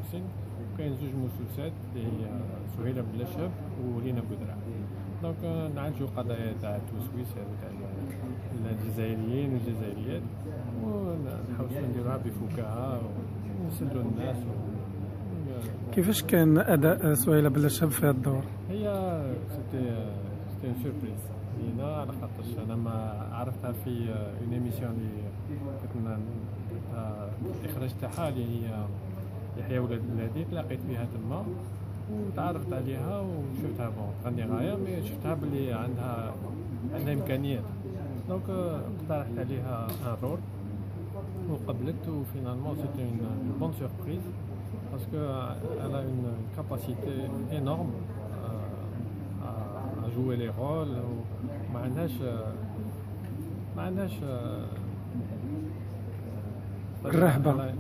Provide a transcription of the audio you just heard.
حسين، وكاين زوج مسلسلات اللي هي سهيلة بلاشاب ولينا بودرع. دونك نعالجو قضايا تاع التوسويس هذو تاع الجزائريين والجزائريات، ونحاولوا نديروها بفكاهة ونسلوا الناس كيفاش كان اداء سهيلة بلاشاب في هذا الدور؟ هي سيتي اون سوربريز لينا، على خاطرش انا ما عرفتها في اون ايميسيون اللي كنت الاخراج تاعها اللي هي يحيى ولاد بلادي، تلاقيت بها تما وتعرفت عليها وشفتها غني غايه، مي شفتها باللي عندها امكانيات. دونك اقترحت عليها ان رول وقبلت، وفينالمون سيتي اون بون سوربريز باسكو elle a une capacité énorme à jouer les rôles. ما عندهاش الرهبة.